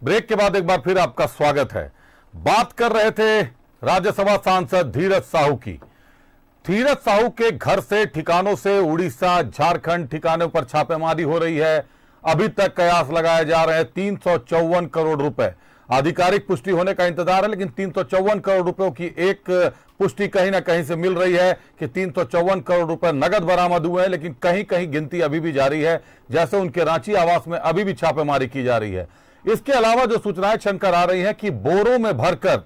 Break के बाद एक बार फिर आपका स्वागत है। बात कर रहे थे राज्यसभा सांसद धीरज साहू की। धीरज साहू के घर से, ठिकानों से उड़ीसा, झारखंड ठिकानों पर छापेमारी हो रही है। अभी तक कयास लगाए जा रहे हैं 354 करोड़ रुपए। आधिकारिक पुष्टि होने का इंतजार है, लेकिन 354 करोड़ रुपयों की एक पुष्टि कहीं ना कहीं से मिल रही है कि 354 करोड़ रुपए नगद बरामद हुए हैं, लेकिन कहीं कहीं गिनती अभी भी जारी है। जैसे उनके रांची आवास में अभी भी छापेमारी की जा रही है। इसके अलावा जो सूचनाएं छनकर आ रही हैं कि बोरों में भरकर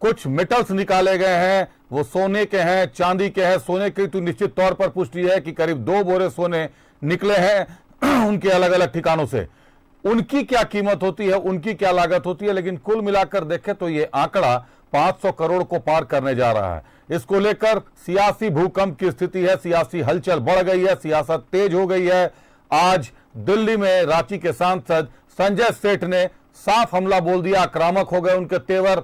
कुछ मेटल्स निकाले गए हैं, वो सोने के हैं, चांदी के हैं। सोने की तो निश्चित तौर पर पुष्टि है कि करीब 2 बोरे सोने निकले हैं उनके अलग अलग ठिकानों से। उनकी क्या कीमत होती है, उनकी क्या लागत होती है, लेकिन कुल मिलाकर देखें तो ये आंकड़ा 500 करोड़ को पार करने जा रहा है। इसको लेकर सियासी भूकंप की स्थिति है, सियासी हलचल बढ़ गई है, सियासत तेज हो गई है। आज दिल्ली में रांची के सांसद संजय सेठ ने साफ हमला बोल दिया, आक्रामक हो गए उनके तेवर।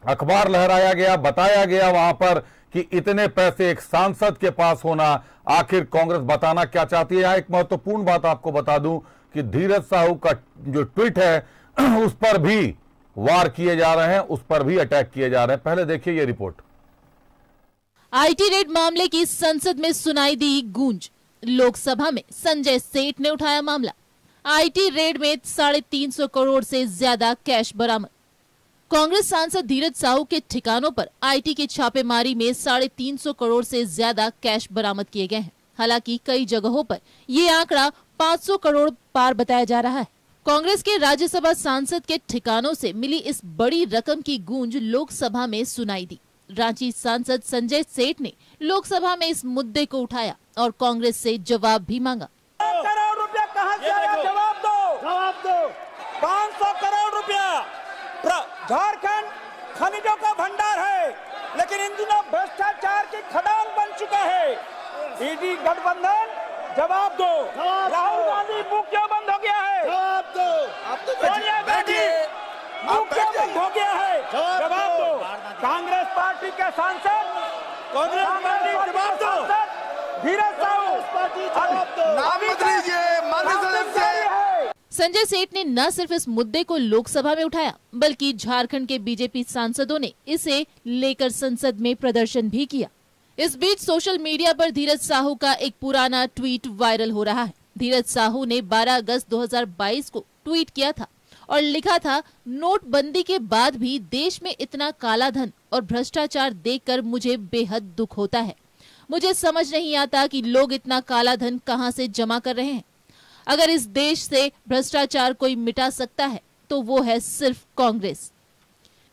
अखबार लहराया गया, बताया गया वहां पर कि इतने पैसे एक सांसद के पास होना, आखिर कांग्रेस बताना क्या चाहती है। यहां एक महत्वपूर्ण बात आपको बता दूं कि धीरज साहू का जो ट्वीट है उस पर भी वार किए जा रहे हैं, उस पर भी अटैक किए जा रहे हैं। पहले देखिए ये रिपोर्ट। आईटी रेड मामले की संसद में सुनाई दी गूंज। लोकसभा में संजय सेठ ने उठाया मामला। आईटी रेड में 350 करोड़ से ज्यादा कैश बरामद। कांग्रेस सांसद धीरज साहू के ठिकानों पर आईटी की छापेमारी में 350 करोड़ से ज्यादा कैश बरामद किए गए हैं। हालांकि कई जगहों पर ये आंकड़ा 500 करोड़ पार बताया जा रहा है। कांग्रेस के राज्यसभा सांसद के ठिकानों से मिली इस बड़ी रकम की गूंज लोकसभा में सुनाई दी। रांची सांसद संजय सेठ ने लोकसभा में इस मुद्दे को उठाया और कांग्रेस से जवाब भी मांगा। करोड़ रुपया कहां से आया? जवाब दो। 500 करोड़ रुपया झारखंड खनिजों का भंडार है, लेकिन इन दिनों भ्रष्टाचार की खदान बन चुका है। ईडी गठबंधन, जवाब दो। राहुल गांधी मुंह क्यों बंद हो गया है? जवाब दो। सोनिया गांधी मुंह क्यों बंद हो गया है? जवाब दो। कांग्रेस पार्टी के सांसद, कांग्रेस पार्टी जवाब दो। धीरज साहू नाम मत लीजिए, माननीय सदस्य। संजय सेठ ने न सिर्फ इस मुद्दे को लोकसभा में उठाया, बल्कि झारखंड के बीजेपी सांसदों ने इसे लेकर संसद में प्रदर्शन भी किया। इस बीच सोशल मीडिया पर धीरज साहू का एक पुराना ट्वीट वायरल हो रहा है। धीरज साहू ने 12 अगस्त 2022 को ट्वीट किया था और लिखा था, नोटबंदी के बाद भी देश में इतना काला धन और भ्रष्टाचार देखकर मुझे बेहद दुख होता है। मुझे समझ नहीं आता कि लोग इतना काला धन कहां से जमा कर रहे हैं। अगर इस देश से भ्रष्टाचार कोई मिटा सकता है तो वो है सिर्फ कांग्रेस।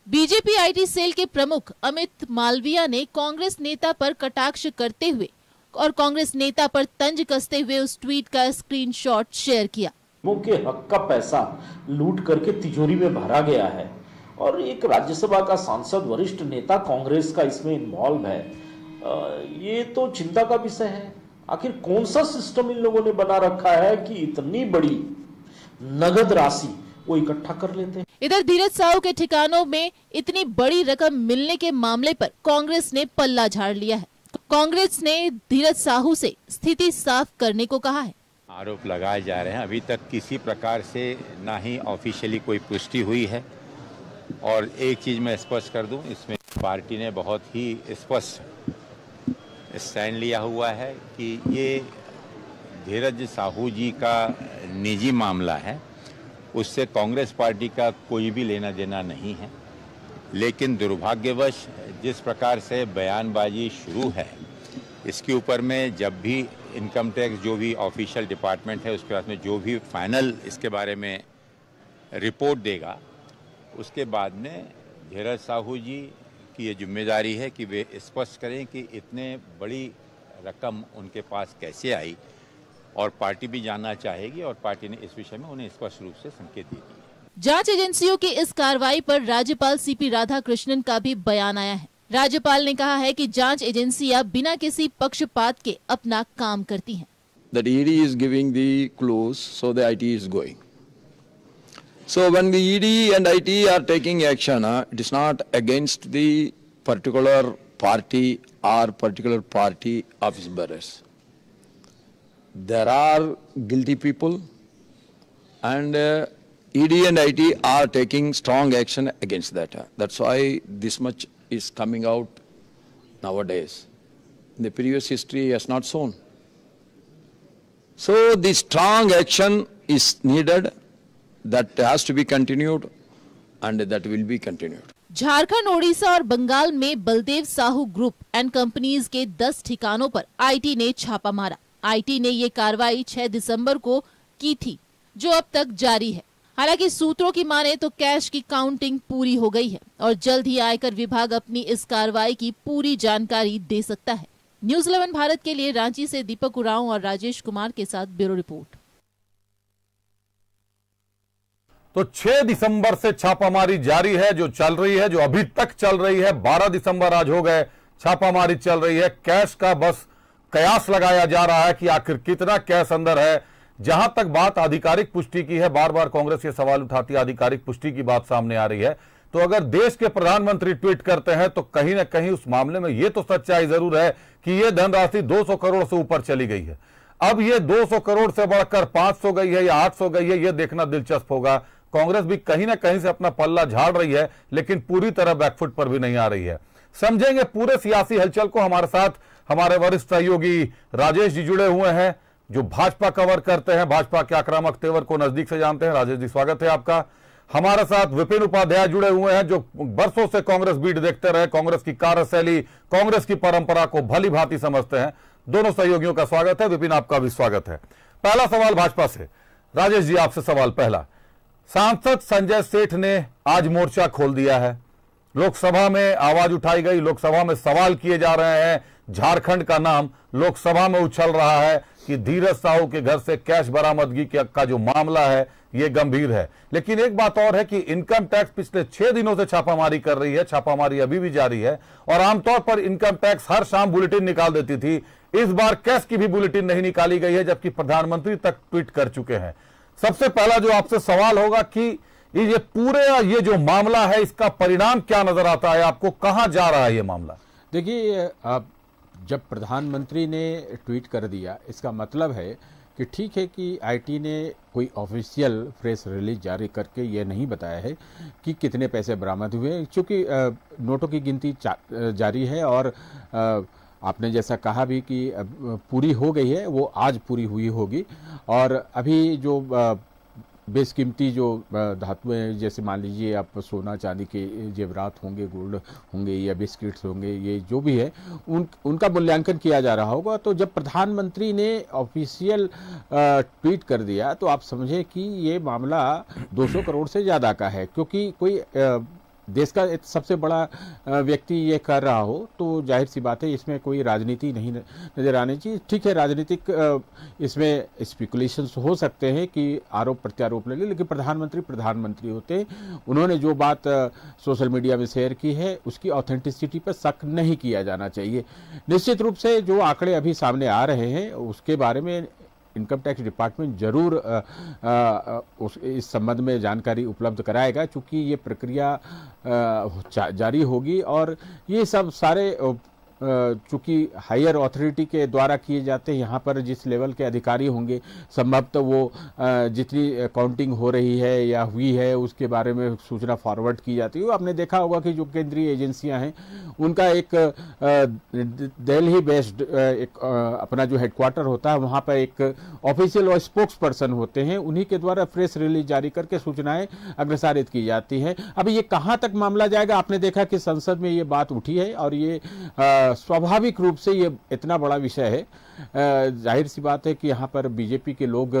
बीजेपी आईटी सेल के प्रमुख अमित मालविया ने कांग्रेस नेता पर कटाक्ष करते हुए और कांग्रेस नेता पर तंज कसते हुए उस ट्वीट का स्क्रीनशॉट शेयर किया। के हक का पैसा लूट करके तिजोरी में भरा गया है और एक राज्यसभा का सांसद, वरिष्ठ नेता कांग्रेस का इसमें इन्वॉल्व है। ये तो चिंता का विषय है। आखिर कौन सा सिस्टम इन लोगों ने बना रखा है कि इतनी बड़ी नगद राशि वो इकट्ठा कर लेते हैं। इधर धीरज साहू के ठिकानों में इतनी बड़ी रकम मिलने के मामले पर कांग्रेस ने पल्ला झाड़ लिया है। कांग्रेस ने धीरज साहू से स्थिति साफ करने को कहा है। आरोप लगाए जा रहे हैं, अभी तक किसी प्रकार से ना ही ऑफिशियली कोई पुष्टि हुई है। और एक चीज मैं स्पष्ट कर दूं, इसमें पार्टी ने बहुत ही स्पष्ट स्टैंड लिया हुआ है कि ये धीरज साहू जी का निजी मामला है, उससे कांग्रेस पार्टी का कोई भी लेना देना नहीं है। लेकिन दुर्भाग्यवश जिस प्रकार से बयानबाजी शुरू है, इसके ऊपर में जब भी इनकम टैक्स जो भी ऑफिशियल डिपार्टमेंट है उसके बाद में जो भी फाइनल इसके बारे में रिपोर्ट देगा, उसके बाद में धीरज साहू जी की ये जिम्मेदारी है कि वे स्पष्ट करें कि इतने बड़ी रकम उनके पास कैसे आई, और पार्टी भी जानना चाहेगी और पार्टी ने इस विषय में उन्हें स्पष्ट रूप से संकेत दे दिए। जांच एजेंसियों की इस कार्रवाई पर राज्यपाल सीपी राधाकृष्णन का भी बयान आया है। राज्यपाल ने कहा है कि जांच एजेंसियां बिना किसी पक्षपात के अपना काम करती हैं। That ED is giving the clues, so the IT is going. So when the ED and IT are taking action, it is not against the particular party or particular party office bearers. There are guilty people and ED and IT are taking strong action against that. That's why this much is coming out nowadays. The previous history has not shown. So the strong action is needed, that has to be continued and that will be continued. Jharkhand, Odisha और बंगाल में Baldev Sahu group and companies के 10 ठिकानों पर IT ने छापा मारा। IT ने ये कार्रवाई 6 दिसंबर को की थी, जो अब तक जारी है। हालांकि सूत्रों की माने तो कैश की काउंटिंग पूरी हो गई है और जल्द ही आयकर विभाग अपनी इस कार्रवाई की पूरी जानकारी दे सकता है। न्यूज़ 11 भारत के लिए रांची से दीपक उरांव और राजेश कुमार के साथ ब्यूरो रिपोर्ट। तो 6 दिसंबर से छापामारी जारी है, जो चल रही है, जो अभी तक चल रही है। 12 दिसंबर आज हो गए, छापामारी चल रही है। कैश का बस कयास लगाया जा रहा है कि आखिर कितना कैश अंदर है। जहां तक बात आधिकारिक पुष्टि की है, बार बार कांग्रेस ये सवाल उठाती है, आधिकारिक पुष्टि की बात सामने आ रही है। तो अगर देश के प्रधानमंत्री ट्वीट करते हैं तो कहीं ना कहीं उस मामले में ये तो सच्चाई जरूर है कि ये धनराशि 200 करोड़ से ऊपर चली गई है। अब ये 200 करोड़ से बढ़कर 500 गई है या 800 गई है, ये देखना दिलचस्प होगा। कांग्रेस भी कहीं ना कहीं से अपना पल्ला झाड़ रही है, लेकिन पूरी तरह बैकफुट पर भी नहीं आ रही है। समझेंगे पूरे सियासी हलचल को। हमारे साथ हमारे वरिष्ठ सहयोगी राजेश जी जुड़े हुए हैं, जो भाजपा कवर करते हैं, भाजपा के आक्रामक तेवर को नजदीक से जानते हैं। राजेश जी, स्वागत है आपका। हमारे साथ विपिन उपाध्याय जुड़े हुए हैं, जो बरसों से कांग्रेस बीट देखते रहे, कांग्रेस की कार्यशैली, कांग्रेस की परंपरा को भली भांति समझते हैं। दोनों सहयोगियों का स्वागत है। विपिन, आपका भी स्वागत है। पहला सवाल भाजपा से। राजेश जी, आपसे सवाल पहला। सांसद संजय सेठ ने आज मोर्चा खोल दिया है। लोकसभा में आवाज उठाई गई, लोकसभा में सवाल किए जा रहे हैं। झारखंड का नाम लोकसभा में उछल रहा है कि धीरज साहू के घर से कैश बरामदगी का जो मामला है ये गंभीर है। लेकिन एक बात और है कि इनकम टैक्स पिछले 6 दिनों से छापामारी कर रही है, छापामारी अभी भी जारी है। और आमतौर पर इनकम टैक्स हर शाम बुलेटिन निकाल देती थी, इस बार कैश की भी बुलेटिन नहीं निकाली गई है, जबकि प्रधानमंत्री तक ट्वीट कर चुके हैं। सबसे पहला जो आपसे सवाल होगा कि ये पूरे ये जो मामला है, इसका परिणाम क्या नजर आता है आपको, कहां जा रहा है ये मामला? देखिए, जब प्रधानमंत्री ने ट्वीट कर दिया, इसका मतलब है कि ठीक है कि आईटी ने कोई ऑफिशियल प्रेस रिलीज जारी करके ये नहीं बताया है कि कितने पैसे बरामद हुए, क्योंकि नोटों की गिनती जारी है और आपने जैसा कहा भी कि पूरी हो गई है, वो आज पूरी हुई होगी। और अभी जो बेशकीमती जो धातुएं, जैसे मान लीजिए आप सोना चांदी के जेवरात होंगे, गोल्ड होंगे या बिस्किट्स होंगे, ये जो भी है उनका मूल्यांकन किया जा रहा होगा। तो जब प्रधानमंत्री ने ऑफिशियल ट्वीट कर दिया तो आप समझे कि ये मामला 200 करोड़ से ज़्यादा का है, क्योंकि कोई देश का सबसे बड़ा व्यक्ति ये कर रहा हो तो जाहिर सी बात है इसमें कोई राजनीति नहीं नजर आनी चाहिए। ठीक है, राजनीतिक इसमें स्पेकुलेशंस हो सकते हैं कि आरोप प्रत्यारोप लगे, लेकिन प्रधानमंत्री होते हैं। उन्होंने जो बात सोशल मीडिया में शेयर की है उसकी ऑथेंटिसिटी पर शक नहीं किया जाना चाहिए। निश्चित रूप से जो आंकड़े अभी सामने आ रहे हैं उसके बारे में इनकम टैक्स डिपार्टमेंट जरूर इस संबंध में जानकारी उपलब्ध कराएगा, क्योंकि ये प्रक्रिया जारी होगी और ये सब सारे चूंकि हायर अथॉरिटी के द्वारा किए जाते हैं, यहाँ पर जिस लेवल के अधिकारी होंगे संभवतः वो जितनी काउंटिंग हो रही है या हुई है उसके बारे में सूचना फॉरवर्ड की जाती है। आपने देखा होगा कि जो केंद्रीय एजेंसियां हैं उनका एक दिल्ली बेस्ड एक अपना जो हेडक्वार्टर होता है वहाँ पर एक ऑफिशियल और स्पोक्स पर्सन होते हैं, उन्हीं के द्वारा प्रेस रिलीज जारी करके सूचनाएं अग्रसारित की जाती हैं। अब ये कहाँ तक मामला जाएगा, आपने देखा कि संसद में ये बात उठी है और ये स्वाभाविक रूप से ये इतना बड़ा विषय है, जाहिर सी बात है कि यहाँ पर बीजेपी के लोग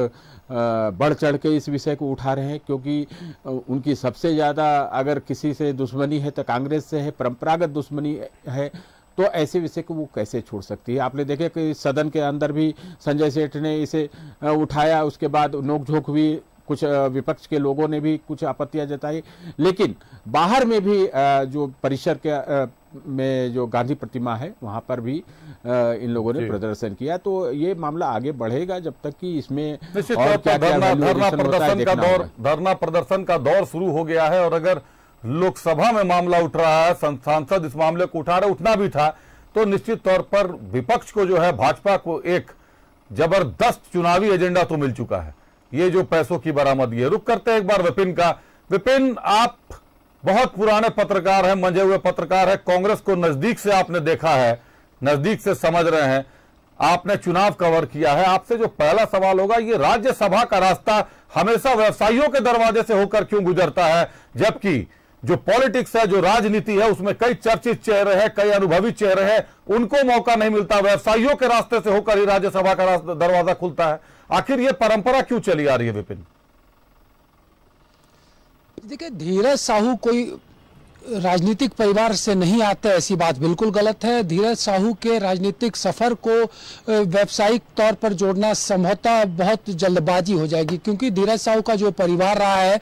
बढ़ चढ़ के इस विषय को उठा रहे हैं, क्योंकि उनकी सबसे ज़्यादा अगर किसी से दुश्मनी है तो कांग्रेस से है, परंपरागत दुश्मनी है। तो ऐसे विषय को वो कैसे छोड़ सकती है। आपने देखे कि सदन के अंदर भी संजय सेठ ने इसे उठाया, उसके बाद नोकझोंक भी कुछ विपक्ष के लोगों ने भी कुछ आपत्तियां जताई, लेकिन बाहर में भी जो परिसर के में जो गांधी प्रतिमा है वहां पर भी इन लोगों ने प्रदर्शन किया। तो ये मामला आगे बढ़ेगा जब तक कि इसमें और क्या धरना प्रदर्शन का दौर शुरू हो गया है। और अगर लोकसभा में मामला उठ रहा है, सांसद इस मामले को उठा रहे, उठना भी था, तो निश्चित तौर पर विपक्ष को जो है भाजपा को एक जबरदस्त चुनावी एजेंडा तो मिल चुका है। ये जो पैसों की बरामदगी है। रुक करते हैं एक बार विपिन का। विपिन, आप बहुत पुराने पत्रकार हैं, मंजे हुए पत्रकार हैं, कांग्रेस को नजदीक से आपने देखा है, नजदीक से समझ रहे हैं, आपने चुनाव कवर किया है। आपसे जो पहला सवाल होगा, ये राज्यसभा का रास्ता हमेशा व्यवसायियों के दरवाजे से होकर क्यों गुजरता है, जबकि जो पॉलिटिक्स है, जो राजनीति है, उसमें कई चर्चित चेहरे हैं, कई अनुभवी चेहरे हैं, उनको मौका नहीं मिलता, व्यवसायियों के रास्ते से होकर ही राज्यसभा का दरवाजा खुलता है। आखिर ये परंपरा क्यों चली आ रही है विपिन? देखिए, धीरज साहू कोई राजनीतिक परिवार से नहीं आते, ऐसी बात बिल्कुल गलत है। धीरज साहू के राजनीतिक सफर को व्यावसायिक तौर पर जोड़ना संभवतः बहुत जल्दबाजी हो जाएगी, क्योंकि धीरज साहू का जो परिवार रहा है,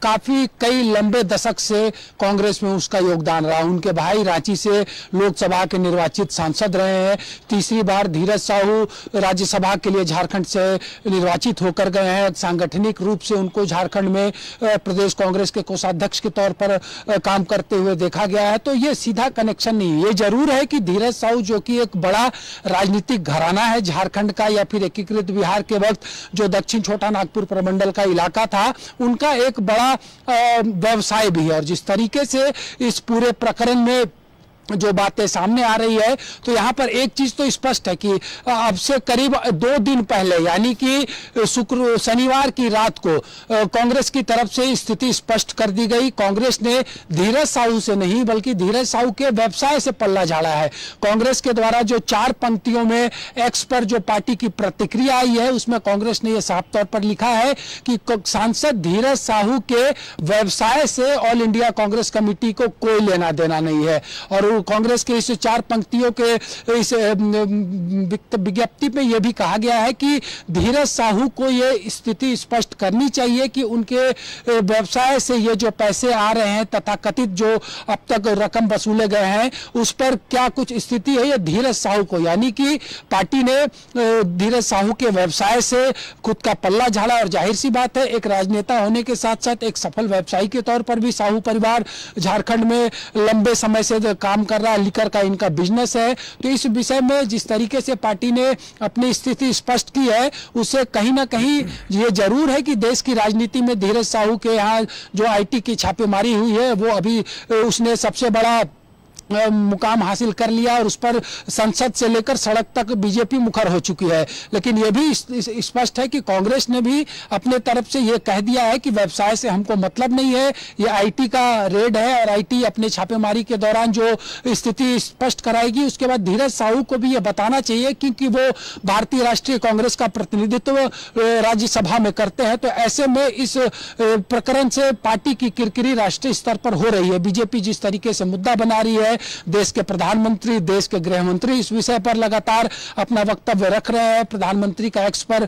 काफी कई लंबे दशक से कांग्रेस में उसका योगदान रहा। उनके भाई रांची से लोकसभा के निर्वाचित सांसद रहे हैं। तीसरी बार धीरज साहू राज्यसभा के लिए झारखंड से निर्वाचित होकर गए हैं। सांगठनिक रूप से उनको झारखंड में प्रदेश कांग्रेस के कोषाध्यक्ष के तौर पर काम करते हुए देखा गया है। तो ये सीधा कनेक्शन नहीं है। ये जरूर है कि धीरज साहू, जो कि एक बड़ा राजनीतिक घराना है झारखंड का, या फिर एकीकृत बिहार के वक्त जो दक्षिण छोटा नागपुर प्रमंडल का इलाका था, उनका एक बड़ा व्यवसाय भी है। और जिस तरीके से इस पूरे प्रकरण में जो बातें सामने आ रही है, तो यहाँ पर एक चीज तो स्पष्ट है कि अब से करीब 2 दिन पहले, यानी कि शनिवार की रात को कांग्रेस की तरफ से स्थिति स्पष्ट कर दी गई। कांग्रेस ने धीरज साहू से नहीं, बल्कि धीरज साहू के व्यवसाय से पल्ला झाड़ा है। कांग्रेस के द्वारा जो 4 पंक्तियों में एक्स पर जो पार्टी की प्रतिक्रिया आई है, उसमें कांग्रेस ने यह साफ तौर पर लिखा है कि सांसद धीरज साहू के व्यवसाय से ऑल इंडिया कांग्रेस कमेटी को कोई लेना देना नहीं है। और कांग्रेस के इस 4 पंक्तियों के इस विज्ञप्ति में यह भी कहा गया है कि धीरज साहू को यह स्थिति स्पष्ट करनी चाहिए कि उनके व्यवसाय से ये जो पैसे आ रहे हैं, तथाकथित जो अब तक रकम वसूले गए हैं, उस पर क्या कुछ स्थिति है। यह धीरज साहू को, यानी कि पार्टी ने धीरज साहू के व्यवसाय से खुद का पल्ला झाड़ा। और जाहिर सी बात है, एक राजनेता होने के साथ साथ एक सफल व्यवसायी के तौर पर भी साहू परिवार झारखंड में लंबे समय से काम कर रहा है। लिकर का इनका बिजनेस है। तो इस विषय में जिस तरीके से पार्टी ने अपनी स्थिति स्पष्ट की है, उससे कहीं ना कहीं ये जरूर है कि देश की राजनीति में धीरज साहू के यहाँ जो आईटी की छापेमारी हुई है, वो अभी उसने सबसे बड़ा मुकाम हासिल कर लिया और उस पर संसद से लेकर सड़क तक बीजेपी मुखर हो चुकी है। लेकिन यह भी स्पष्ट है कि कांग्रेस ने भी अपने तरफ से यह कह दिया है कि व्यवसाय से हमको मतलब नहीं है, यह आईटी का रेड है और आईटी अपने छापेमारी के दौरान जो स्थिति स्पष्ट कराएगी, उसके बाद धीरज साहू को भी यह बताना चाहिए, क्योंकि वो भारतीय राष्ट्रीय कांग्रेस का प्रतिनिधित्व राज्यसभा में करते हैं। तो ऐसे में इस प्रकरण से पार्टी की किरकिरी राष्ट्रीय स्तर पर हो रही है। बीजेपी जिस तरीके से मुद्दा बना रही है, देश के प्रधानमंत्री, देश के गृह मंत्री इस विषय पर लगातार अपना वक्तव्य रख रहे हैं। प्रधानमंत्री का एक्स पर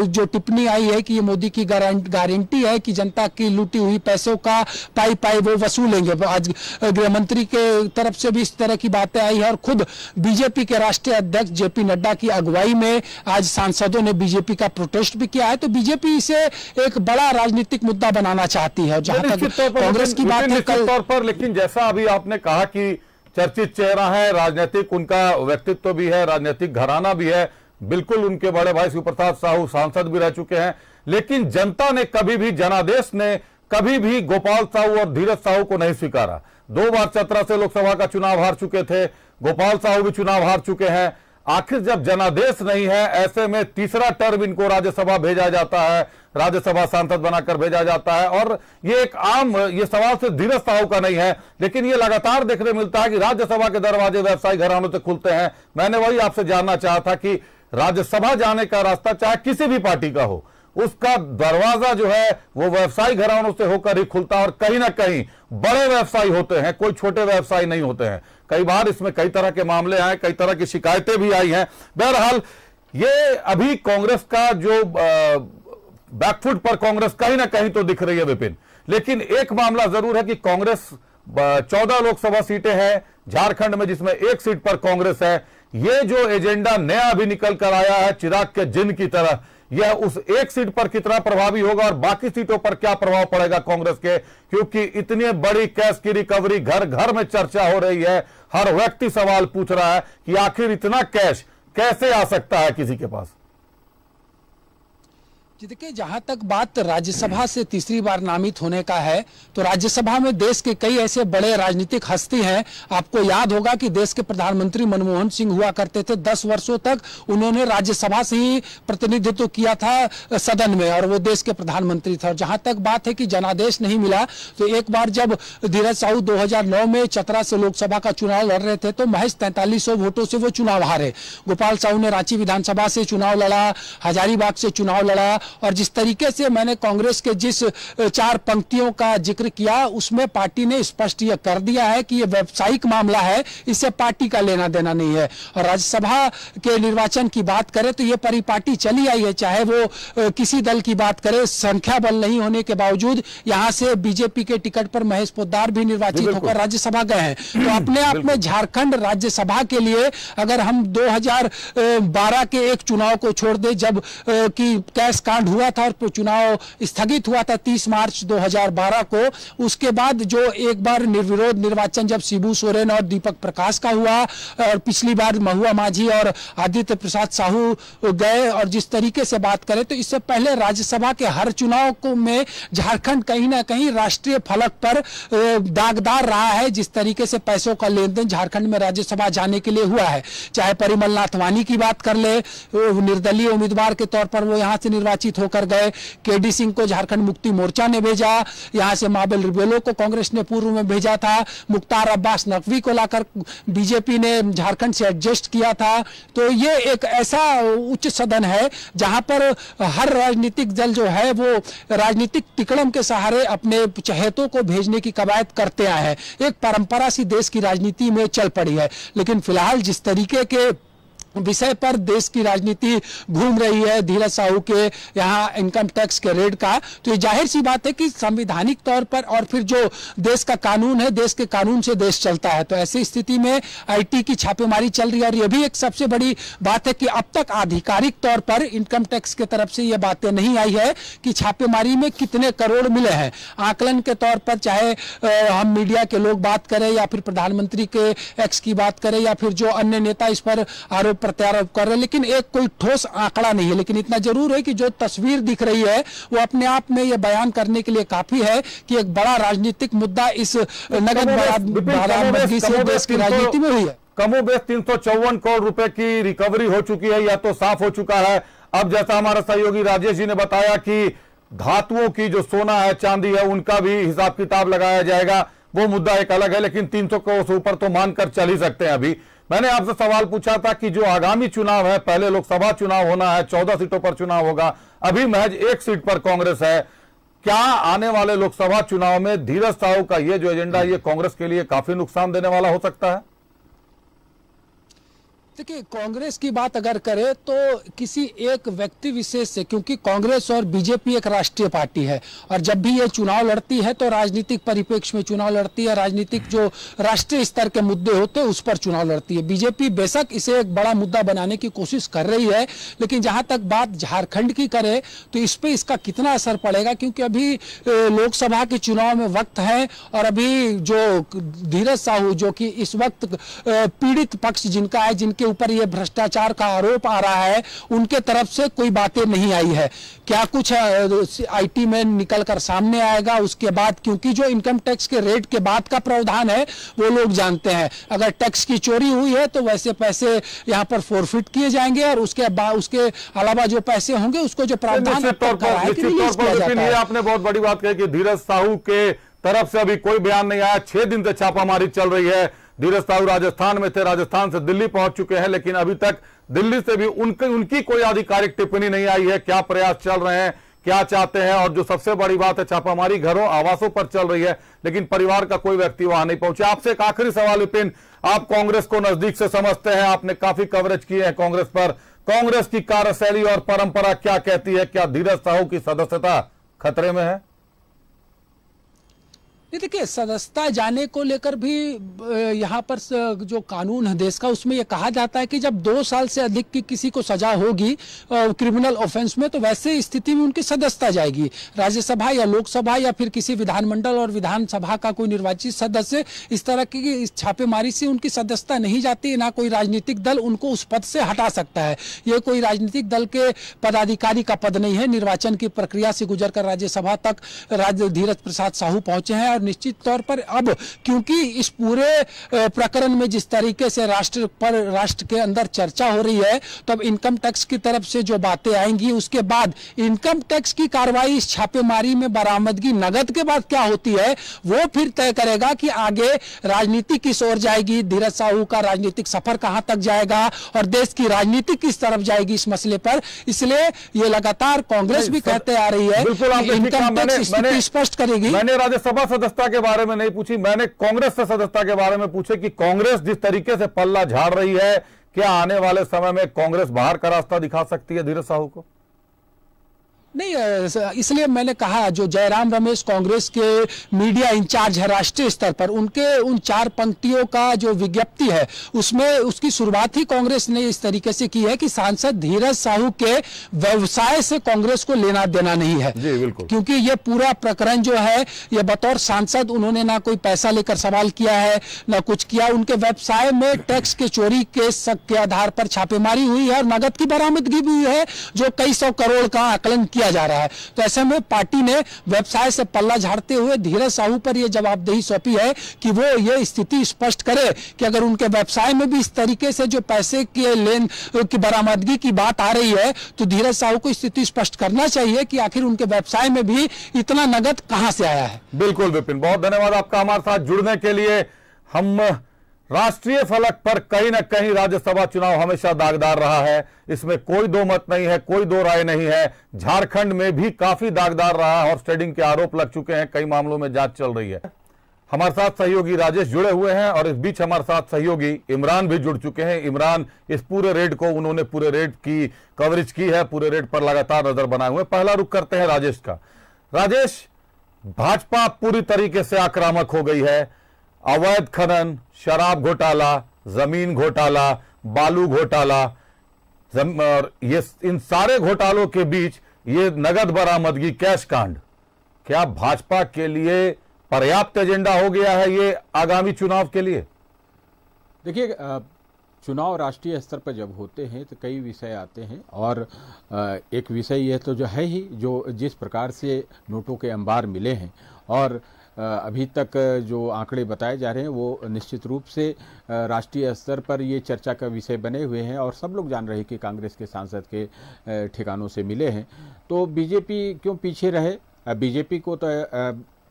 जो टिप्पणी आई है कि ये मोदी की गारंटी है कि जनता की लूटी हुई पैसों का पाई पाई वो वसूलेंगे। आज गृह मंत्री के तरफ से भी इस तरह की बातें आई है और खुद बीजेपी के राष्ट्रीय अध्यक्ष जेपी नड्डा की अगुवाई में आज सांसदों ने बीजेपी का प्रोटेस्ट भी किया है। तो बीजेपी इसे एक बड़ा राजनीतिक मुद्दा बनाना चाहती है। जहां तक कांग्रेस की बात है कल तौर पर, लेकिन जैसा अभी आपने कहा कि चर्चित चेहरा है, राजनीतिक उनका व्यक्तित्व भी है, राजनीतिक घराना भी है, बिल्कुल उनके बड़े भाई शिव प्रताप साहू सांसद भी रह चुके हैं। लेकिन जनता ने कभी भी, जनादेश ने कभी भी गोपाल साहू और धीरज साहू को नहीं स्वीकारा। 2 बार चतरा से लोकसभा का चुनाव हार चुके थे, गोपाल साहू भी चुनाव हार चुके हैं। आखिर जब जनादेश नहीं है, ऐसे में तीसरा टर्म इनको राज्यसभा भेजा जाता है, राज्यसभा सांसद बनाकर भेजा जाता है। और ये एक आम, ये सवाल सिर्फ धीरज साहू का नहीं है, लेकिन ये लगातार देखने मिलता है कि राज्यसभा के दरवाजे व्यवसायी घरानों से खुलते हैं। मैंने वही आपसे जानना चाहा था कि राज्यसभा जाने का रास्ता चाहे किसी भी पार्टी का हो, उसका दरवाजा जो है वो व्यवसायी घरानों से होकर ही खुलता है। और कहीं ना कहीं बड़े व्यवसायी होते हैं, कोई छोटे व्यवसायी नहीं होते हैं। कई बार इसमें कई तरह के मामले आए, कई तरह की शिकायतें भी आई हैं। बहरहाल ये अभी कांग्रेस का जो बैकफुट पर कांग्रेस कहीं ना कहीं तो दिख रही है विपिन। लेकिन एक मामला जरूर है कि कांग्रेस 14 लोकसभा सीटें हैं झारखंड में, जिसमें 1 सीट पर कांग्रेस है। ये जो एजेंडा नया भी निकल कर आया है चिराग के जिन की तरह, यह उस 1 सीट पर कितना प्रभावी होगा और बाकी सीटों पर क्या प्रभाव पड़ेगा कांग्रेस के, क्योंकि इतनी बड़ी कैश की रिकवरी घर घर में चर्चा हो रही है। हर व्यक्ति सवाल पूछ रहा है कि आखिर इतना कैश कैसे आ सकता है किसी के पास। देखिए, जहां तक बात राज्यसभा से तीसरी बार नामित होने का है, तो राज्यसभा में देश के कई ऐसे बड़े राजनीतिक हस्ती हैं। आपको याद होगा कि देश के प्रधानमंत्री मनमोहन सिंह हुआ करते थे। 10 वर्षों तक उन्होंने राज्यसभा से ही प्रतिनिधित्व किया था सदन में, और वो देश के प्रधानमंत्री थे। और जहां तक बात है कि जनादेश नहीं मिला, तो एक बार जब धीरज साहू 2009 में चतरा से लोकसभा का चुनाव लड़ रहे थे, तो महज 4300 वोटों से वो चुनाव हारे। गोपाल साहू ने रांची विधानसभा से चुनाव लड़ा, हजारीबाग से चुनाव लड़ा, और जिस तरीके से मैंने कांग्रेस के जिस 4 पंक्तियों का जिक्र किया, उसमें पार्टी ने स्पष्ट यह कर दिया है कि यह व्यावसायिक मामला है, इससे पार्टी का लेना देना नहीं है। और राज्यसभा के निर्वाचन की बात करें तो यह परिपाटी चली आई है, चाहे वो किसी दल की बात करें, संख्या बल नहीं होने के बावजूद यहां से बीजेपी के टिकट पर महेश पोद्दार भी निर्वाचित होकर राज्यसभा गए हैं। तो अपने आप में झारखंड राज्यसभा के लिए, अगर हम 2012 के एक चुनाव को छोड़ दे, जब की कैश कांड हुआ था और चुनाव स्थगित हुआ था 30 मार्च 2012 को, उसके बाद जो एक बार निर्विरोध निर्वाचन जब शिबू सोरेन और दीपक प्रकाश का हुआ, और पिछली बार महुआ माझी और आदित्य प्रसाद साहू गए, और जिस तरीके से बात करें तो इससे पहले राज्यसभा के हर चुनाव को में झारखंड कहीं ना कहीं राष्ट्रीय फलक पर दागदार रहा है। जिस तरीके से पैसों का लेन देन झारखंड में राज्यसभा जाने के लिए हुआ है, चाहे परिमल नाथ वानी की बात कर ले, निर्दलीय उम्मीदवार के तौर पर वो यहां से निर्वाचित होकर गए, केडी सिंह को झारखंड मुक्ति मोर्चा ने भेजा, यहां से माबेल रिबेलो को कांग्रेस ने पूर्व में भेजा था, मुख्तार अब्बास नकवी को लाकर बीजेपी ने झारखंड से एडजस्ट किया था। तो ये एक ऐसा उच्च सदन है जहां पर हर राजनीतिक दल जो है वो राजनीतिक तिकड़म के सहारे अपने चहेतों को भेजने की कवायद करते आए हैं। एक परंपरा सी देश की राजनीति में चल पड़ी है। लेकिन फिलहाल जिस तरीके के विषय पर देश की राजनीति घूम रही है, धीरज साहू के यहाँ इनकम टैक्स के रेड का, तो ये जाहिर सी बात है कि संवैधानिक तौर पर, और फिर जो देश का कानून है, देश के कानून से देश चलता है। तो ऐसी स्थिति में आईटी की छापेमारी चल रही है। और ये भी एक सबसे बड़ी बात है कि अब तक आधिकारिक तौर पर इनकम टैक्स की तरफ से ये बातें नहीं आई है कि छापेमारी में कितने करोड़ मिले हैं। आकलन के तौर पर चाहे हम मीडिया के लोग बात करें, या फिर प्रधानमंत्री के एक्स की बात करें, या फिर जो अन्य नेता इस पर आरोप प्रत्यारोप कर रहे हैं, लेकिन एक कोई ठोस आंकड़ा नहीं है। लेकिन इतना जरूर है कि जो तस्वीर दिख रही है वो अपने आप में यह बयान करने के लिए काफी है कि एक बड़ा राजनीतिक मुद्दा इस नगद बरामदगी से देश की राजनीति में हुई है। कमोबेश 354 करोड़ रुपए की रिकवरी हो चुकी है, या तो साफ हो चुका है। अब जैसा हमारे सहयोगी राजेश जी ने बताया कि धातुओं की जो सोना है, चांदी है, उनका भी हिसाब किताब लगाया जाएगा, वो मुद्दा एक अलग है। लेकिन 300 करोड़ से ऊपर तो मानकर चल ही सकते हैं। अभी मैंने आपसे सवाल पूछा था कि जो आगामी चुनाव है, पहले लोकसभा चुनाव होना है, 14 सीटों पर चुनाव होगा, अभी महज 1 सीट पर कांग्रेस है। क्या आने वाले लोकसभा चुनाव में धीरज साहू का ये जो एजेंडा, ये कांग्रेस के लिए काफी नुकसान देने वाला हो सकता है? देखिए, कांग्रेस की बात अगर करें तो किसी एक व्यक्ति विशेष से, क्योंकि कांग्रेस और बीजेपी एक राष्ट्रीय पार्टी है, और जब भी ये चुनाव लड़ती है तो राजनीतिक परिप्रेक्ष्य में चुनाव लड़ती है, राजनीतिक जो राष्ट्रीय स्तर के मुद्दे होते हैं उस पर चुनाव लड़ती है। बीजेपी बेशक इसे एक बड़ा मुद्दा बनाने की कोशिश कर रही है, लेकिन जहां तक बात झारखंड की करे तो इस पर इसका कितना असर पड़ेगा, क्योंकि अभी लोकसभा के चुनाव में वक्त है, और अभी जो धीरज साहू जो कि इस वक्त पीड़ित पक्ष जिनका है, जिनके ऊपर ये भ्रष्टाचार का आरोप आ रहा है, उनके तरफ से कोई बातें नहीं आई है। क्या कुछ आईटी में निकलकर सामने आएगा उसके बाद, क्योंकि जो इनकम टैक्स के रेट के बाद का प्रावधान है वो लोग जानते हैं। अगर टैक्स की चोरी हुई है तो वैसे पैसे यहाँ पर फोरफिट किए जाएंगे, और उसके अलावा जो पैसे होंगे उसको जो प्रावधान आपने बहुत बड़ी बात कही कि धीरज साहू के तरफ से अभी कोई बयान नहीं आया। 6 दिन से छापामारी चल रही है। धीरज साहू राजस्थान में थे, राजस्थान से दिल्ली पहुंच चुके हैं, लेकिन अभी तक दिल्ली से भी उनकी कोई आधिकारिक टिप्पणी नहीं आई है। क्या प्रयास चल रहे हैं, क्या चाहते हैं, और जो सबसे बड़ी बात है, छापामारी घरों आवासों पर चल रही है, लेकिन परिवार का कोई व्यक्ति वहां नहीं पहुंचा। आपसे एक आखिरी सवाल विपिन, आप कांग्रेस को नजदीक से समझते हैं, आपने काफी कवरेज किए हैं कांग्रेस पर, कांग्रेस की कार्यशैली और परंपरा क्या कहती है? क्या धीरज साहू की सदस्यता खतरे में है? देखिए, सदस्यता जाने को लेकर भी यहाँ पर जो कानून है देश का, उसमें ये कहा जाता है कि जब 2 साल से अधिक की किसी को सजा होगी क्रिमिनल ऑफेंस में, तो वैसे स्थिति में उनकी सदस्यता जाएगी। राज्यसभा या लोकसभा या फिर किसी विधानमंडल और विधानसभा का कोई निर्वाचित सदस्य, इस तरह की छापेमारी से उनकी सदस्यता नहीं जाती। ना कोई राजनीतिक दल उनको उस पद से हटा सकता है। ये कोई राजनीतिक दल के पदाधिकारी का पद नहीं है। निर्वाचन की प्रक्रिया से गुजरकर राज्यसभा तक धीरज प्रसाद साहू पहुंचे हैं। और निश्चित तौर पर अब क्योंकि इस पूरे प्रकरण में जिस तरीके से राष्ट्र के अंदर चर्चा हो रही है, तो अब इनकम टैक्स की तरफ से जो बातें आएंगी, उसके बाद इनकम टैक्स की कार्रवाई इस छापेमारी में बरामदगी नगद के बाद क्या होती है, वो फिर तय करेगा कि आगे राजनीति किस ओर जाएगी, धीरज साहू का राजनीतिक सफर कहां तक जाएगा और देश की राजनीति किस तरफ जाएगी इस मसले पर। इसलिए ये लगातार कांग्रेस भी कहते आ रही है कि इनकम टैक्स स्थिति स्पष्ट करेगी। मैंने राज्यसभा सदस्यता के बारे में नहीं पूछी, मैंने कांग्रेस से सदस्यता के बारे में पूछे कि कांग्रेस जिस तरीके से पल्ला झाड़ रही है, क्या आने वाले समय में कांग्रेस बाहर का रास्ता दिखा सकती है धीरज साहू को? नहीं, इसलिए मैंने कहा जो जयराम रमेश कांग्रेस के मीडिया इंचार्ज है राष्ट्रीय स्तर पर, उनके उन 4 पंक्तियों का जो विज्ञप्ति है उसमें उसकी शुरुआत ही कांग्रेस ने इस तरीके से की है कि सांसद धीरज साहू के व्यवसाय से कांग्रेस को लेना देना नहीं है। जी बिल्कुल, क्योंकि ये पूरा प्रकरण जो है, ये बतौर सांसद उन्होंने ना कोई पैसा लेकर सवाल किया है ना कुछ किया। उनके व्यवसाय में टैक्स के चोरी केस के आधार पर छापेमारी हुई है और नगद की बरामदगी भी हुई है जो कई 100 करोड़ का आकलन किया जा रहा है। तो ऐसे में पार्टी ने व्यवसाय से पल्ला झाड़ते हुए धीरज साहू पर यह जवाबदेही सौंपी है कि वो ये स्थिति स्पष्ट करे कि अगर उनके व्यवसाय में भी इस तरीके से जो पैसे के लेन की बरामदगी की बात आ रही है, तो धीरज साहू को स्थिति स्पष्ट करना चाहिए कि आखिर उनके व्यवसाय में भी इतना नगद कहां से आया है। बिल्कुल विपिन, बहुत धन्यवाद आपका हमारे साथ जुड़ने के लिए। हम राष्ट्रीय फलक पर कहीं ना कहीं राज्यसभा चुनाव हमेशा दागदार रहा है, इसमें कोई दो मत नहीं है, कोई दो राय नहीं है। झारखंड में भी काफी दागदार रहा है, हॉर्स ट्रेडिंग के आरोप लग चुके हैं, कई मामलों में जांच चल रही है। हमारे साथ सहयोगी राजेश जुड़े हुए हैं और इस बीच हमारे साथ सहयोगी इमरान भी जुड़ चुके हैं। इमरान, इस पूरे रेड को उन्होंने पूरे रेड की कवरेज की है, पूरे रेड पर लगातार नजर बनाए हुए। पहला रुख करते हैं राजेश का। राजेश, भाजपा पूरी तरीके से आक्रामक हो गई है। अवैध खनन, शराब घोटाला, जमीन घोटाला, बालू घोटाला और ये इन सारे घोटालों के बीच ये नगद बरामदगी, कैश कांड, क्या भाजपा के लिए पर्याप्त एजेंडा हो गया है ये आगामी चुनाव के लिए? देखिए, चुनाव राष्ट्रीय स्तर पर जब होते हैं तो कई विषय आते हैं और एक विषय यह तो जो है ही, जो जिस प्रकार से नोटों के अंबार मिले हैं और अभी तक जो आंकड़े बताए जा रहे हैं वो निश्चित रूप से राष्ट्रीय स्तर पर ये चर्चा का विषय बने हुए हैं और सब लोग जान रहे हैं कि कांग्रेस के सांसद के ठिकानों से मिले हैं। तो बीजेपी क्यों पीछे रहे? बीजेपी को तो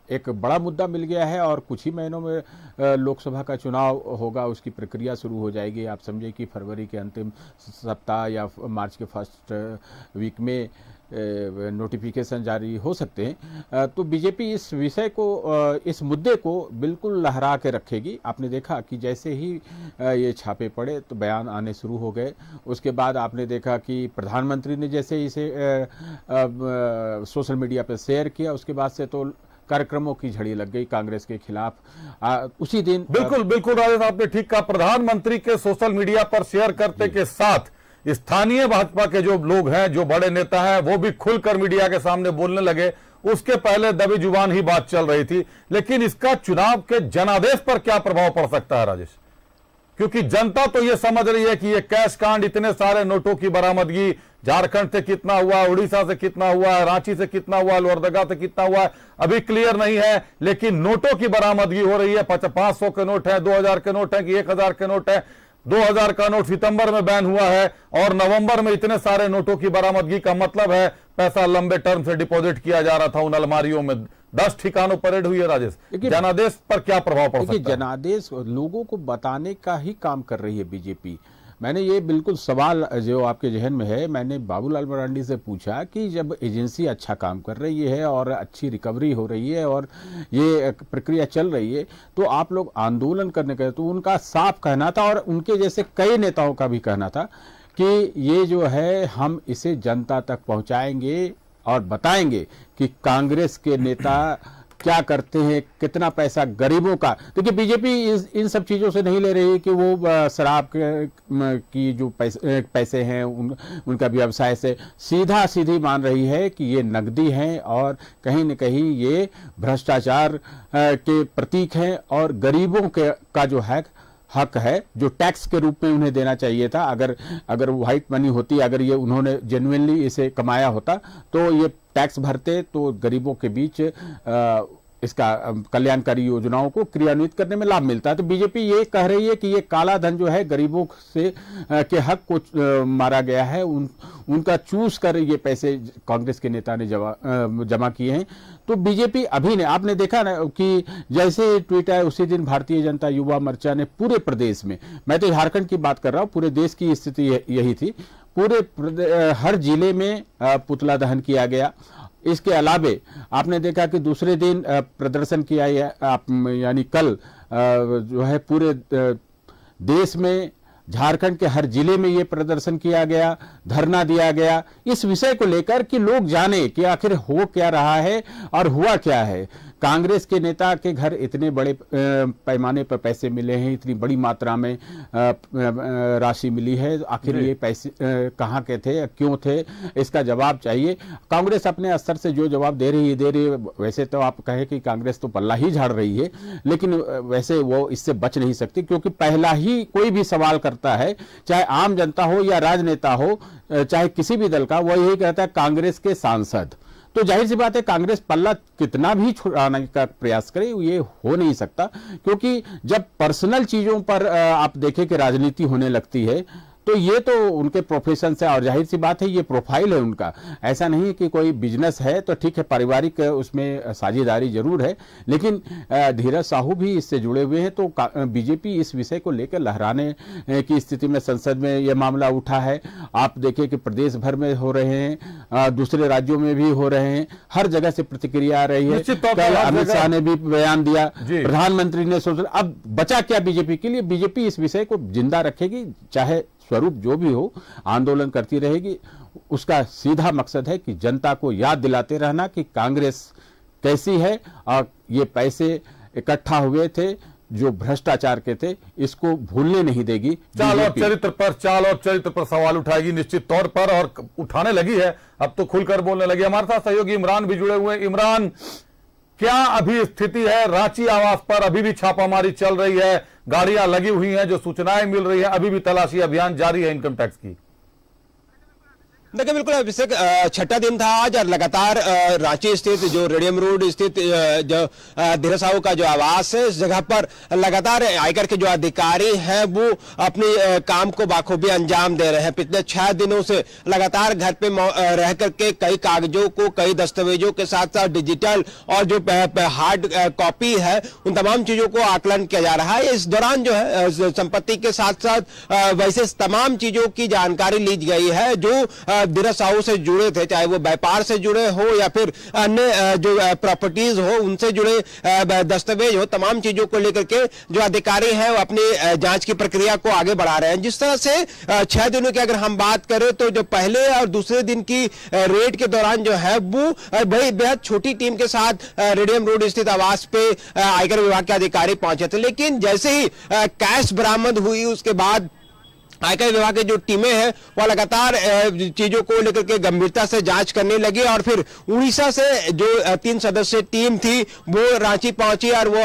एक बड़ा मुद्दा मिल गया है और कुछ ही महीनों में लोकसभा का चुनाव होगा, उसकी प्रक्रिया शुरू हो जाएगी। आप समझे कि फरवरी के अंतिम सप्ताह या मार्च के फर्स्ट वीक में नोटिफिकेशन जारी हो सकते हैं। तो बीजेपी इस विषय को, इस मुद्दे को बिल्कुल लहरा के रखेगी। आपने देखा कि जैसे ही ये छापे पड़े तो बयान आने शुरू हो गए। उसके बाद आपने देखा कि प्रधानमंत्री ने जैसे इसे सोशल मीडिया पर शेयर किया, उसके बाद से तो कार्यक्रमों की झड़ी लग गई कांग्रेस के खिलाफ। उसी दिन बिल्कुल बिल्कुल राजेश, आपने ठीक कहा। प्रधानमंत्री के सोशल मीडिया पर शेयर करते के साथ स्थानीय भाजपा के जो लोग हैं, जो बड़े नेता हैं, वो भी खुलकर मीडिया के सामने बोलने लगे। उसके पहले दबी जुबान ही बात चल रही थी। लेकिन इसका चुनाव के जनादेश पर क्या प्रभाव पड़ सकता है राजेश? क्योंकि जनता तो ये समझ रही है कि ये कैश कांड, इतने सारे नोटों की बरामदगी, झारखंड से कितना हुआ, उड़ीसा से कितना हुआ, रांची से कितना हुआ, लोहरदगा से कितना हुआ, अभी क्लियर नहीं है। लेकिन नोटों की बरामदगी हो रही है। 500 के नोट है, 2000 के नोट है कि 1000 के नोट है। 2000 का नोट सितंबर में बैन हुआ है और नवंबर में इतने सारे नोटों की बरामदगी का मतलब है पैसा लंबे टर्म से डिपॉजिट किया जा रहा था उन अलमारियों में। 10 ठिकानों पर रेड हुई है राजेश। जनादेश पर क्या प्रभाव पड़ सकता है? जनादेश लोगों को बताने का ही काम कर रही है बीजेपी। मैंने ये बिल्कुल सवाल जो आपके जहन में है, मैंने बाबूलाल मरांडी से पूछा कि जब एजेंसी अच्छा काम कर रही है और अच्छी रिकवरी हो रही है और ये प्रक्रिया चल रही है, तो आप लोग आंदोलन करने का, तो उनका साफ कहना था और उनके जैसे कई नेताओं का भी कहना था कि ये जो है हम इसे जनता तक पहुंचाएंगे और बताएंगे कि कांग्रेस के नेता क्या करते हैं, कितना पैसा गरीबों का। देखिए बीजेपी इन सब चीज़ों से नहीं ले रही कि वो शराब की जो पैसे हैं उनका व्यवसाय से सीधी मान रही है कि ये नकदी हैं और कहीं न कहीं ये भ्रष्टाचार के प्रतीक हैं और गरीबों का जो है हक है जो टैक्स के रूप में उन्हें देना चाहिए था। अगर व्हाइट मनी होती, अगर ये उन्होंने जेन्युइनली इसे कमाया होता तो ये टैक्स भरते तो गरीबों के बीच इसका कल्याणकारी योजनाओं को क्रियान्वित करने में लाभ मिलता है। तो बीजेपी ये कह रही है कि ये काला धन जो है गरीबों से के हक को मारा गया है, उनका चूस कर ये पैसे कांग्रेस के नेता ने जमा किए हैं। तो बीजेपी अभी ने, आपने देखा ना कि जैसे ट्वीट आया उसी दिन भारतीय जनता युवा मोर्चा ने पूरे प्रदेश में, मैं तो झारखंड की बात कर रहा हूं, पूरे देश की स्थिति यही थी, पूरे हर जिले में पुतला दहन किया गया। इसके अलावे आपने देखा कि दूसरे दिन प्रदर्शन किया, यानी कल जो है पूरे देश में झारखंड के हर जिले में ये प्रदर्शन किया गया, धरना दिया गया इस विषय को लेकर कि लोग जाने कि आखिर हो क्या रहा है और हुआ क्या है। कांग्रेस के नेता के घर इतने बड़े पैमाने पर पैसे मिले हैं, इतनी बड़ी मात्रा में राशि मिली है, आखिर ये पैसे कहाँ के थे, क्यों थे, इसका जवाब चाहिए। कांग्रेस अपने स्तर से जो जवाब दे रही है। वैसे तो आप कहें कि कांग्रेस तो पल्ला ही झाड़ रही है, लेकिन वैसे वो इससे बच नहीं सकती, क्योंकि पहला ही कोई भी सवाल करता है, चाहे आम जनता हो या राजनेता हो, चाहे किसी भी दल का, वो यही कहता है कांग्रेस के सांसद। तो जाहिर सी बात है कांग्रेस पल्ला कितना भी छुड़ाने का प्रयास करे ये हो नहीं सकता, क्योंकि जब पर्सनल चीजों पर आप देखें कि राजनीति होने लगती है तो ये तो उनके प्रोफेशन से, और जाहिर सी बात है ये प्रोफाइल है उनका। ऐसा नहीं है कि कोई बिजनेस है तो ठीक है, पारिवारिक उसमें साझेदारी जरूर है, लेकिन धीरज साहू भी इससे जुड़े हुए हैं। तो बीजेपी इस विषय को लेकर लहराने की स्थिति में संसद में यह मामला उठा है। आप देखिए कि प्रदेश भर में हो रहे हैं, दूसरे राज्यों में भी हो रहे हैं, हर जगह से प्रतिक्रिया आ रही है। कल अमित शाह ने भी बयान दिया, प्रधानमंत्री ने सोचा। अब बचा क्या बीजेपी के लिए? बीजेपी इस विषय को जिंदा रखेगी, चाहे स्वरूप जो भी हो, आंदोलन करती रहेगी। उसका सीधा मकसद है कि जनता को याद दिलाते रहना कि कांग्रेस कैसी है और ये पैसे इकट्ठा हुए थे जो भ्रष्टाचार के थे, इसको भूलने नहीं देगी। चाल और चरित्र पर सवाल उठाएगी निश्चित तौर पर, और उठाने लगी है, अब तो खुलकर बोलने लगी। हमारे साथ सहयोगी इमरान भी जुड़े हुए हैं। इमरान, क्या अभी स्थिति है? रांची आवास पर अभी भी छापामारी चल रही है, गाड़ियां लगी हुई हैं, जो सूचनाएं मिल रही है, अभी भी तलाशी अभियान जारी है इनकम टैक्स की। देखिए बिल्कुल अभिषेक, छठा दिन था आज और लगातार रांची स्थित जो रेडियम रोड स्थित जो धीरज साहू का जो आवास है, इस जगह पर लगातार आयकर के जो अधिकारी हैं वो अपने काम को बाखूबी अंजाम दे रहे हैं। पिछले 6 दिनों से लगातार घर पे रह करके कई कागजों को, कई दस्तावेजों के साथ साथ डिजिटल और जो हार्ड कॉपी है उन तमाम चीजों को आकलन किया जा रहा है। इस दौरान जो है संपत्ति के साथ साथ वैसे तमाम चीजों की जानकारी ली गई है जो धीरज साहू से जुड़े थे, चाहे वो व्यापार से जुड़े हो या फिर अन्य जो प्रॉपर्टीज हो उनसे जुड़े दस्तावेज हो, तमाम चीजों को लेकर के जो अधिकारी हैं वो अपनी जांच की प्रक्रिया को आगे बढ़ा रहे हैं। जिस तरह से 6 दिनों की अगर हम बात करें तो जो पहले और दूसरे दिन की रेड के दौरान जो है वो बड़ी बेहद छोटी टीम के साथ रेडियम रोड स्थित आवास पे आयकर विभाग के अधिकारी पहुंचे थे, लेकिन जैसे ही कैश बरामद हुई उसके बाद आयकर विभाग की जो टीमें हैं वह लगातार चीजों को लेकर के गंभीरता से जांच करने लगी और फिर उड़ीसा से जो 3 सदस्यीय टीम थी वो रांची पहुंची और वो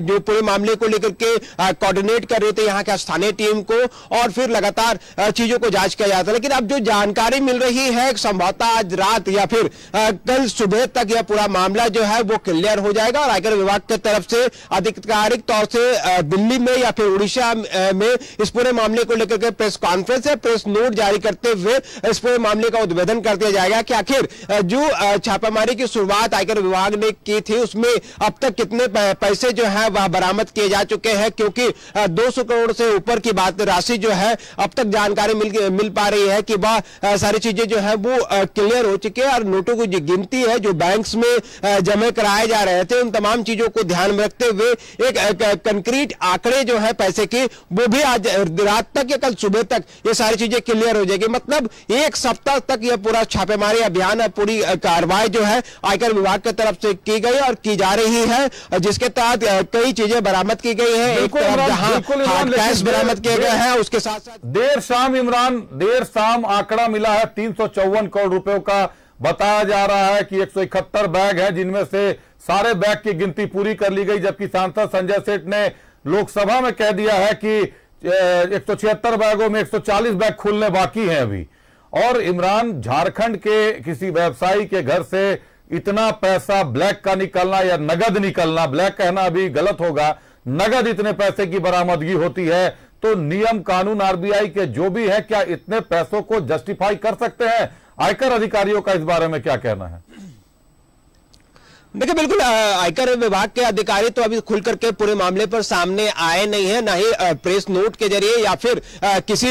जो पूरे मामले को लेकर के कोऑर्डिनेट कर रहे थे यहाँ के स्थानीय टीम को, और फिर लगातार चीजों को जांच किया जाता है। लेकिन अब जो जानकारी मिल रही है संभवतः आज रात या फिर कल सुबह तक यह पूरा मामला जो है वो क्लियर हो जाएगा और आयकर विभाग की तरफ से आधिकारिक तौर से दिल्ली में या फिर उड़ीसा में इस पूरे मामले को लेकर प्रेस कॉन्फ्रेंस है, प्रेस नोट जारी करते हुए इस पूरे मामले का उद्भेदन कर दिया जाएगा कि आखिर जो छापामारी की शुरुआत आयकर विभाग ने की थी उसमें अब तक कितने पैसे जो है वह बरामद किए जा चुके हैं, क्योंकि 200 करोड़ से ऊपर की बात राशि जो है अब तक जानकारी मिल पा रही है कि वह सारी चीजें जो है वो क्लियर हो चुकी है और नोटों की जो गिनती है जो बैंक्स में जमा कराए जा रहे थे उन तमाम चीजों को ध्यान में रखते हुए एक कंक्रीट आंकड़े जो है पैसे के वो भी आज रात तक या कल सुबह तक ये सारी चीजें क्लियर हो जाएगी। मतलब एक सप्ताह तक यह पूरा छापेमारी अभियान, पूरी कार्रवाई जो है आयकर विभाग की तरफ से की गई और की जा रही है, जिसके तहत कई चीजें बरामद की गई है। एक तरफ जहां कैश बरामद किए गए हैं, उसके साथ साथ देर शाम आंकड़ा मिला है 354 करोड़ रुपयों का। बताया जा रहा है कि 171 बैग है, जिनमें से सारे बैग की गिनती पूरी कर ली गई, जबकि सांसद संजय सेठ ने लोकसभा में कह दिया है कि 176 बैगों में 140 बैग खुलने बाकी हैं अभी। और इमरान, झारखंड के किसी व्यवसायी के घर से इतना पैसा ब्लैक का निकलना या नगद निकलना, ब्लैक कहना अभी गलत होगा, नगद इतने पैसे की बरामदगी होती है, तो नियम कानून आरबीआई के जो भी है, क्या इतने पैसों को जस्टिफाई कर सकते हैं? आयकर अधिकारियों का इस बारे में क्या कहना है? देखिए, बिल्कुल आयकर विभाग के अधिकारी तो अभी खुल करके पूरे मामले पर सामने आए नहीं है, ना ही प्रेस नोट के जरिए या फिर किसी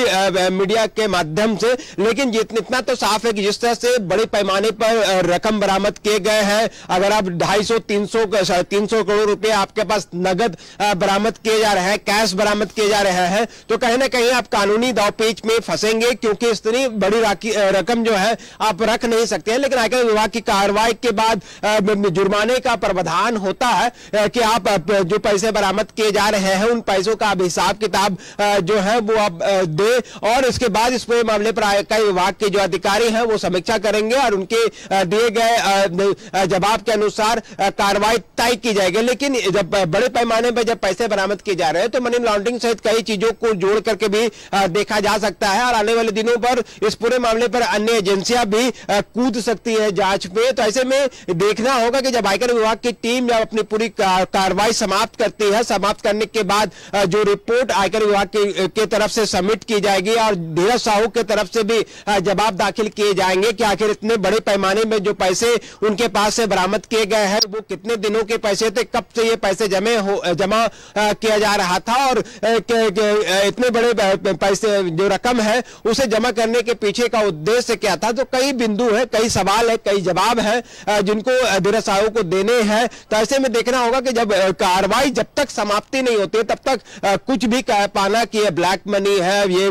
मीडिया के माध्यम से। लेकिन इतना तो साफ है कि जिस तरह से बड़े पैमाने पर रकम बरामद किए गए हैं, अगर आप 250-300 करोड़ रुपए आपके पास नगद बरामद किए जा रहे हैं, कैश बरामद किए जा रहे हैं, तो कहीं ना कहीं आप कानूनी दांवपेच में फंसेंगे, क्योंकि इतनी बड़ी रकम जो है आप रख नहीं सकते हैं। लेकिन आयकर विभाग की कार्रवाई के बाद जुर्माने का प्रावधान होता है कि आप जो पैसे बरामद किए जा रहे हैं, उन पैसों का अब हिसाब किताब जो है वो आप दे, और इसके बाद इस पूरे मामले पर आयकर विभाग के जो अधिकारी हैं वो समीक्षा करेंगे और उनके दिए गए जवाब के अनुसार कार्रवाई तय की जाएगी। लेकिन जब बड़े पैमाने पर जब पैसे बरामद किए जा रहे हैं, तो मनी लॉन्ड्रिंग सहित कई चीजों को जोड़ करके भी देखा जा सकता है, और आने वाले दिनों पर इस पूरे मामले पर अन्य एजेंसियां भी कूद सकती है जांच में। तो ऐसे में देखना होगा कि जब आयकर विभाग की टीम जब अपनी पूरी कार्रवाई समाप्त करती है, समाप्त करने के बाद जो रिपोर्ट आयकर विभाग की तरफ से सबमिट की जाएगी और धीरज साहू की तरफ से भी जवाब दाखिल किए जाएंगे कि आखिर इतने बड़े पैमाने में जो पैसे उनके पास से बरामद किए गए हैं, वो कितने दिनों के पैसे थे, कब से ये पैसे जमा किया जा रहा था, और इतने बड़े पैसे जो रकम है उसे जमा करने के पीछे का उद्देश्य क्या था। तो कई बिंदु है, कई सवाल है, कई जवाब है जिनको धीरज साहू को देने हैं। तो ऐसे में देखना होगा कि जब कार्रवाई जब तक समाप्ति नहीं होती तब तक कुछ भी कह पाना कि ये ब्लैक मनी है, ये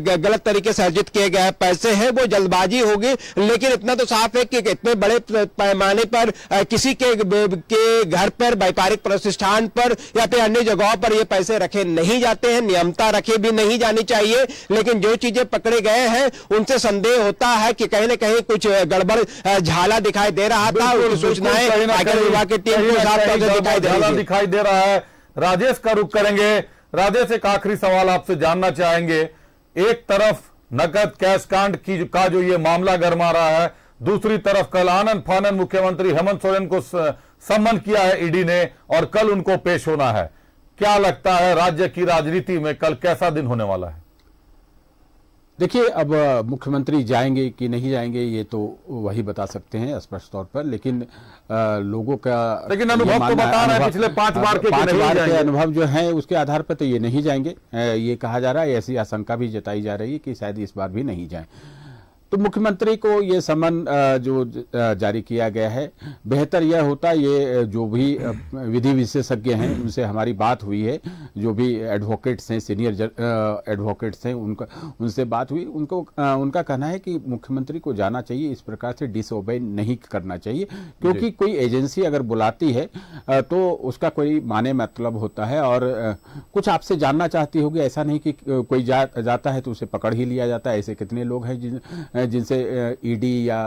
गलत तरीके से अर्जित किए गए पैसे हैं, वो जल्दबाजी होगी। लेकिन इतना तो साफ है कि इतने बड़े पैमाने पर किसी के घर पर, व्यापारिक प्रतिष्ठान पर या फिर अन्य जगहों पर ये पैसे रखे नहीं जाते हैं, नियमता रखे भी नहीं जानी चाहिए। लेकिन जो चीजें पकड़े गए हैं उनसे संदेह होता है कि कहीं ना कहीं कुछ गड़बड़ झाला दिखाई दे रहा था। सूचनाएं आयकर विभाग की टीम को साफ तौर से दिखाई दे रहा है। राजेश का रुख करेंगे। राजेश, एक आखिरी सवाल आपसे जानना चाहेंगे। एक तरफ नकद कैश कांड का जो ये मामला गरमा रहा है, दूसरी तरफ कल आनन फानन मुख्यमंत्री हेमंत सोरेन को सम्मन किया है ईडी ने, और कल उनको पेश होना है। क्या लगता है राज्य की राजनीति में कल कैसा दिन होने वाला है? देखिए, अब मुख्यमंत्री जाएंगे कि नहीं जाएंगे ये तो वही बता सकते हैं स्पष्ट तौर पर, लेकिन लोगों का अनुभव तो बता रहे हैं पिछले 5 बार के अनुभव जो है उसके आधार पर तो ये नहीं जाएंगे, ये कहा जा रहा है। ऐसी आशंका भी जताई जा रही है कि शायद इस बार भी नहीं जाए। तो मुख्यमंत्री को ये समन जो जारी किया गया है, बेहतर यह होता, ये जो भी विधि विशेषज्ञ हैं उनसे हमारी बात हुई है, जो भी एडवोकेट्स हैं, सीनियर एडवोकेट्स हैं, उनसे बात हुई, उनका कहना है कि मुख्यमंत्री को जाना चाहिए, इस प्रकार से डिसओबे नहीं करना चाहिए, क्योंकि कोई एजेंसी अगर बुलाती है तो उसका कोई माने मतलब होता है, और कुछ आपसे जानना चाहती होगी। ऐसा नहीं कि कोई जाता है तो उसे पकड़ ही लिया जाता है। ऐसे कितने लोग हैं जिनसे ईडी या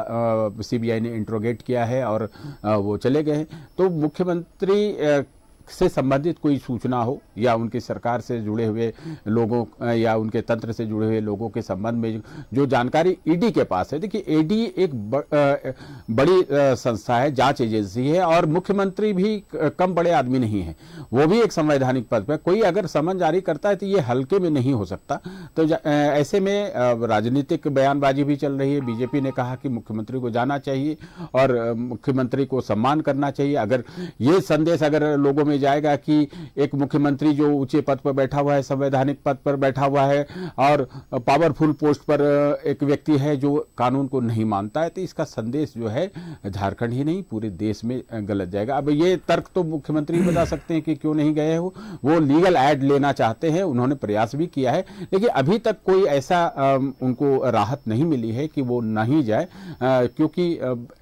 सीबीआई ने इंट्रोगेट किया है और वो चले गए हैं। तो मुख्यमंत्री से संबंधित कोई सूचना हो या उनकी सरकार से जुड़े हुए लोगों या उनके तंत्र से जुड़े हुए लोगों के संबंध में जो जानकारी ईडी के पास है। देखिए, ईडी एक बड़ी संस्था है, जांच एजेंसी है, और मुख्यमंत्री भी कम बड़े आदमी नहीं है, वो भी एक संवैधानिक पद पर। कोई अगर समन जारी करता है तो ये हल्के में नहीं हो सकता। तो ऐसे में राजनीतिक बयानबाजी भी चल रही है। बीजेपी ने कहा कि मुख्यमंत्री को जाना चाहिए और मुख्यमंत्री को सम्मान करना चाहिए। अगर ये संदेश अगर लोगों में जाएगा कि एक मुख्यमंत्री जो ऊंचे पद पर बैठा हुआ है, संवैधानिक पद पर बैठा हुआ है और पावरफुल पोस्ट पर एक व्यक्ति है जो कानून को नहीं मानता है, तो इसका संदेश जो है झारखंड ही नहीं पूरे देश में गलत जाएगा। अब ये तर्क तो मुख्यमंत्री बता सकते हैं कि क्यों नहीं गए हो, वो लीगल एड लेना चाहते हैं, उन्होंने प्रयास भी किया है, लेकिन अभी तक कोई ऐसा उनको राहत नहीं मिली है कि वो नहीं जाए, क्योंकि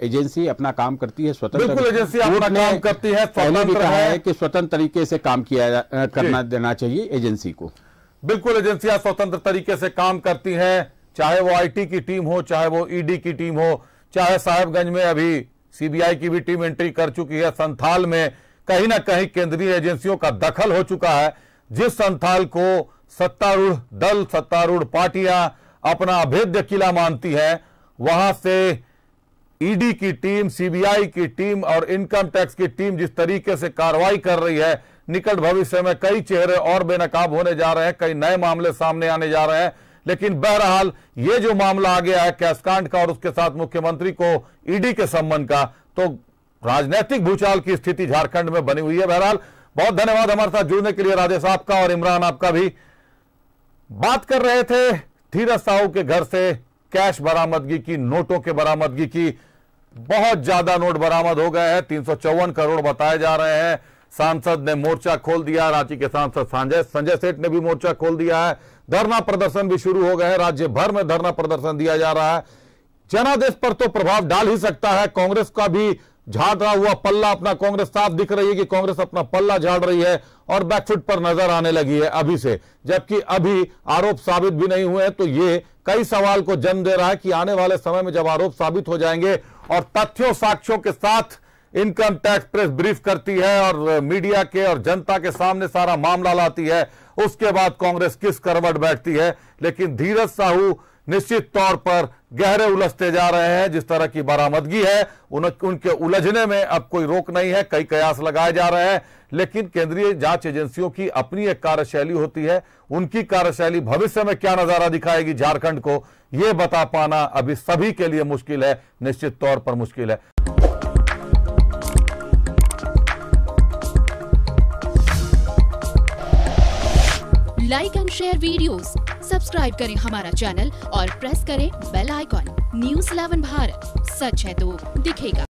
एजेंसी अपना काम करती है स्वतंत्र। बिल्कुल, एजेंसी अपना काम करती है, पहले भी कहा है कि स्वतंत्र तरीके से काम करना देना चाहिए एजेंसी को। बिल्कुल, एजेंसियां स्वतंत्र तरीके से काम करती हैं, चाहे वो आईटी की टीम हो, चाहे वो ईडी की टीम हो, चाहे साहेबगंज में अभी सीबीआई की भी टीम एंट्री कर चुकी है। संथाल में कहीं ना कहीं केंद्रीय एजेंसियों का दखल हो चुका है। जिस संथाल को सत्तारूढ़ दल, सत्तारूढ़ पार्टियां अपना अभेद्य किला मानती है, वहां से ईडी की टीम, सीबीआई की टीम और इनकम टैक्स की टीम जिस तरीके से कार्रवाई कर रही है, निकट भविष्य में कई चेहरे और बेनकाब होने जा रहे हैं, कई नए मामले सामने आने जा रहे हैं। लेकिन बहरहाल ये जो मामला आ गया है कैशकांड का और उसके साथ मुख्यमंत्री को ईडी के संबंध का, तो राजनीतिक भूचाल की स्थिति झारखंड में बनी हुई है। बहरहाल बहुत धन्यवाद हमारे साथ जुड़ने के लिए राजेश आपका और इमरान आपका भी। बात कर रहे थे धीरज साहू के घर से कैश बरामदगी की, नोटों के बरामदगी की। बहुत ज्यादा नोट बरामद हो गए हैं, 354 करोड़ बताए जा रहे हैं। सांसद ने मोर्चा खोल दिया, रांची के सांसद संजय सेठ ने भी मोर्चा खोल दिया है। धरना प्रदर्शन भी शुरू हो गए हैं, राज्य भर में धरना प्रदर्शन दिया जा रहा है। जनादेश पर तो प्रभाव डाल ही सकता है, कांग्रेस का भी झाड़ा हुआ पल्ला अपना, कांग्रेस साफ दिख रही है कि कांग्रेस अपना पल्ला झाड़ रही है और बैकफुट पर नजर आने लगी है अभी से, जबकि अभी आरोप साबित भी नहीं हुए। तो ये कई सवाल को जन्म दे रहा है कि आने वाले समय में जब आरोप साबित हो जाएंगे और तथ्यों साक्ष्यों के साथ इनकम टैक्स प्रेस ब्रीफ करती है और मीडिया के और जनता के सामने सारा मामला लाती है, उसके बाद कांग्रेस किस करवट बैठती है। लेकिन धीरज साहू निश्चित तौर पर गहरे उलझते जा रहे हैं। जिस तरह की बरामदगी है उनके उलझने में अब कोई रोक नहीं है, कई कयास लगाए जा रहे हैं। लेकिन केंद्रीय जांच एजेंसियों की अपनी एक कार्यशैली होती है, उनकी कार्यशैली भविष्य में क्या नजारा दिखाएगी झारखंड को, यह बता पाना अभी सभी के लिए मुश्किल है, निश्चित तौर पर मुश्किल है। Like and share videos, subscribe करें हमारा चैनल और प्रेस करें बेल आइकॉन। न्यूज़ 11 भारत, सच है तो दिखेगा।